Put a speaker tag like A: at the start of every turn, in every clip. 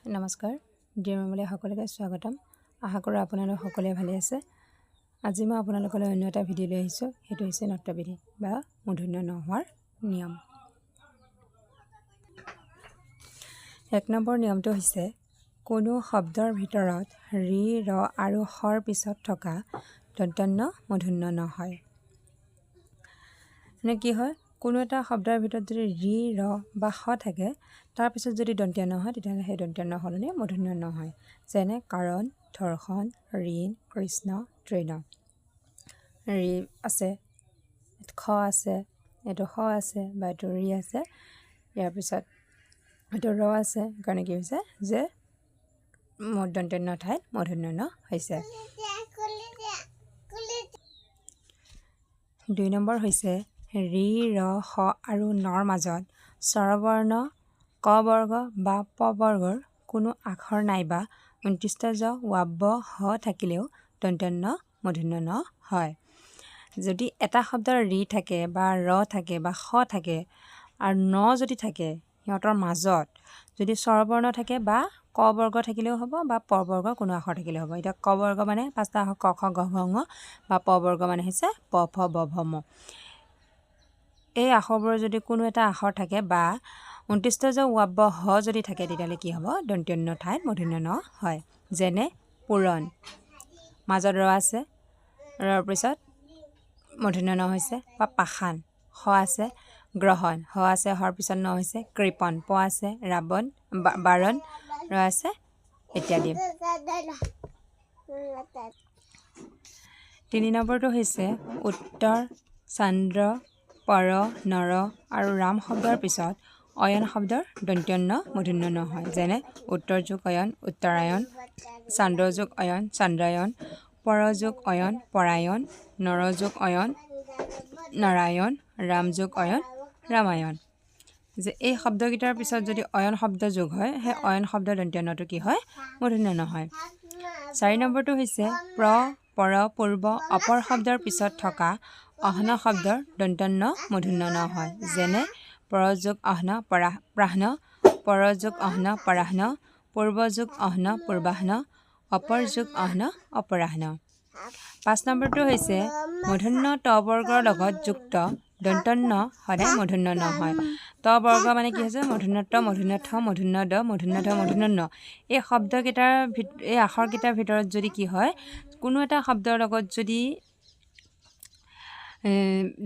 A: নমস্কাৰ ডিয়াৰ মেমলৈ সকলোকে স্বাগতম আশা কৰোঁ আপোনালোক সকলোৱে ভালে আছে আজি মই আপোনালোকলৈ অন্য এটা ভিডিঅ' লৈ আহিছোঁ সেইটো হৈছে নৃত্যবিধি বা মূৰ্ধন্য ন হোৱাৰ নিয়ম এক নম্বৰ নিয়মটো হৈছে কোনো শব্দৰ ভিতৰত ৰি ৰ আৰু হৰ পিছত থকা দন্ত্য মূৰ্ধন্য ন হয় মানে কি হয় কোনো এটা শব্দৰ ভিতৰত যদি ৰি ৰ বা হ থাকে তাৰ পিছত যদি দন্ত্য ন হয় তেতিয়াহ'লে সেই দন্ত্য ন হ'লে মূৰ্ধন্য ন হয় যেনে কাৰণ ধৰ্ষণ ঋণ কৃষ্ণ তৃণ ৰি আছে খ আছে এইটো হ আছে বা এইটো ৰি আছে ইয়াৰ পিছত এইটো ৰ আছে কাৰণে কি হৈছে যে দন্ত্য ন ঠাইত মূৰ্ধন্য ন হৈছে ২ নম্বৰ হৈছে ৰি ৰ হ আৰু নৰ মাজত স্বৰবৰ্ণ ক বৰ্গ বা প বৰ্গৰ কোনো আখৰ নাইবা ২৯ জ ৱাব্য হ থাকিলেও দন্ত্য ন মূৰ্ধন্য ন হয় যদি এটা শব্দৰ ৰি থাকে বা ৰ থাকে বা হ থাকে আৰু ন যদি থাকে সিহঁতৰ মাজত যদি স্বৰবৰ্ণ থাকে বা ক বৰ্গ থাকিলেও হ'ব বা প বৰ্গ কোনো আখৰ থাকিলেও হ'ব এতিয়া ক বৰ্গ মানে পাঁচটা আখৰ ক খ গ ঘ ঙ বা প বৰ্গ মানে হৈছে প ফ ব ভ ম এই আখৰবোৰৰ যদি কোনো এটা আখৰ থাকে বা ২৯ জ ৱাব্য হ যদি থাকে তেতিয়াহ'লে কি হ'ব দন্ত্য ন ঠাইত মূৰ্ধন্য ন হয় যেনে পূৰণ মাজত ৰ আছে ৰৰ পিছত মূৰ্ধন্য ন হৈছে বা পাষাণ হ আছে গ্ৰহণ হ আছে হৰ পিছত ন হৈছে কৃপণ প আছে ৰাৱণ বাৰণ ৰ আছে ইত্যাদি ৩ নম্বৰটো হৈছে উত্তৰ চান্দ্ৰ পৰ নৰ আৰু ৰাম শব্দৰ পিছত অয়ন শব্দৰ দন্ত্য ন মূৰ্ধন্য ন হয় যেনে উত্তৰ যোগ অয়ন উত্তৰায়ণ চান্দ্ৰ যোগ অয়ন চান্দ্ৰায়ণ পৰ যোগ অয়ন পৰায়ণ নৰ যোগ অয়ন নাৰায়ণ ৰাম যোগ অয়ন ৰামায়ণ যে এই শব্দকেইটাৰ পিছত যদি অয়ন শব্দ যোগ হয় সেই অয়ন শব্দৰ দন্ত্য নটো কি হয় মূৰ্ধন্য ন হয় ৪ নম্বৰটো হৈছে প্ৰ পৰ পূৰ্ব অপৰ শব্দৰ পিছত থকা অহ্ন শব্দৰ দন্ত্য ন মূৰ্ধন্য ন হয় যেনে পৰ যোগ অহ্ন প্ৰাহ্ন পৰ যোগ অহ্ন পৰাহ্ন পূৰ্ব যোগ অহ্ন পূৰ্বাহ্ন অপৰ যোগ অহ্ন অপৰাহ্ন ৫ নম্বৰটো হৈছে মূৰ্ধন্য ত বৰ্গৰ লগত যুক্ত দন্ত্য ন সদায় মূৰ্ধন্য ন হয় ত বৰ্গ মানে কি হৈছে মূৰ্ধন্য ত মূৰ্ধন্য থ মূৰ্ধন্য দ মূৰ্ধন্য ধ মূৰ্ধন্য ন এই শব্দকেইটাৰ এই আখৰকেইটাৰ ভিতৰত যদি কি হয় কোনো এটা শব্দৰ লগত যদি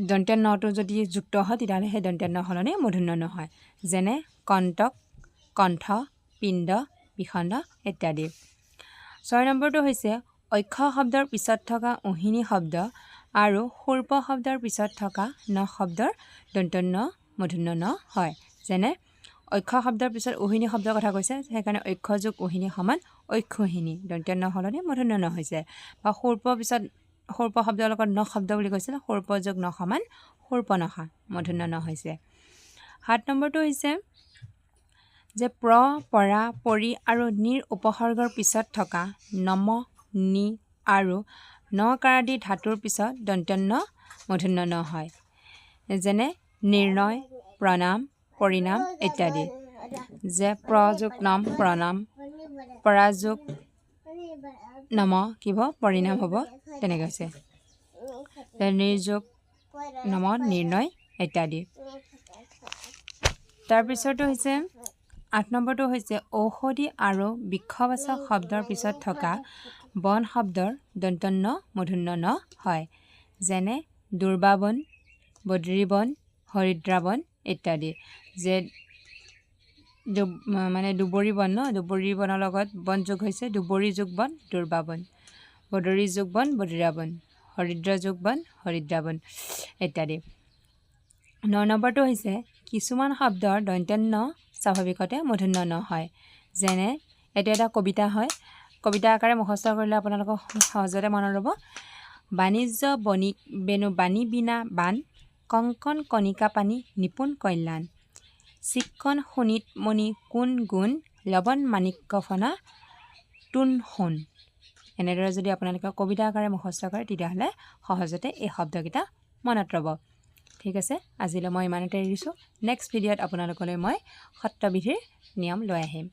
A: দন্ত্য নটো যদি যুক্ত হয় তেতিয়াহ'লে সেই দন্ত্য ন সলনি মূৰ্ধন্য ন হয় যেনে কণ্টক কণ্ঠ পিণ্ড বিখণ্ড ইত্যাদি ৬ নম্বৰটো হৈছে অক্ষ শব্দৰ পিছত থকা উহিনী শব্দ আৰু সূৰ্প শব্দৰ পিছত থকা ন শব্দৰ দন্ত্য ন মূৰ্ধন্য ন হয় যেনে অক্ষ শব্দৰ পিছত উহিনী শব্দৰ কথা কৈছে সেইকাৰণে অক্ষ যোগ উহিনী সমান অক্ষহিনী দন্ত্য ন সলনি মূৰ্ধন্য ন হৈছে বা সূৰ্প পিছত সূৰ্প শব্দৰ লগত ন শব্দ বুলি কৈছিল সূৰ্প যোগ ন সমান সূৰ্পনখা মূৰ্ধন্য ন হৈছে ৭ নম্বৰটো হৈছে যে প্ৰ পৰা পৰি আৰু নিৰ উপসৰ্গৰ পিছত থকা নম নি আৰু নকাৰাদি ধাতুৰ পিছত দন্ত্য ন মূৰ্ধন্য ন হয় যেনে নিৰ্ণয় প্ৰণাম পৰিণাম ইত্যাদি যে প্ৰযোগ নম প্ৰণাম পৰাযোগ নম কি হ'ব পৰিণাম হ'ব তেনেকৈ হৈছে নিৰ্যোগ নম নিৰ্ণয় ইত্যাদি তাৰপিছতো হৈছে ৮ নম্বৰটো হৈছে ঔষধি আৰু বৃক্ষবাচক শব্দৰ পিছত থকা বন শব্দৰ দন্ত্য ন মূৰ্ধন্য ন হয় যেনে দুৰ্বাবন বদ্ৰীবন হৰিদ্ৰাবন ইত্যাদি যে মানে দুবৰি বন ন দুবৰি বনৰ লগত বন যোগ হৈছে দুবৰি যোগ বন দুৰ্বাবন বদৰী যোগ বন বদ্ৰীৰাবন হৰিদ্ৰ যোগ বন হৰিদ্ৰাবন ইত্যাদি ৯ নম্বৰটো হৈছে কিছুমান শব্দৰ দন্ত্য ন স্বাভাৱিকতে মূৰ্ধন্য ন হয় যেনে এইটো এটা কবিতা হয় কবিতা আকাৰে মুখস্থ কৰিলে আপোনালোকক সহজতে মনত ৰ'ব বাণিজ্য বণিক বেনু বাণী বিনা বান কংকন কণিকা পানী নিপুণ কল্যাণ চিক্কন শোণিত মণি কোন গুণ লৱণ মাণিক্য ফনা তোন সোণ এনেদৰে যদি আপোনালোকে কবিতা আকাৰে মুখস্থ কৰে তেতিয়াহ'লে সহজতে এই শব্দকেইটা মনত ৰ'ব ঠিক আছে আজিলৈ মই ইমানতে এৰিছোঁ নেক্সট ভিডিঅ'ত আপোনালোকলৈ মই সত্ৰবিধিৰ নিয়ম লৈ আহিম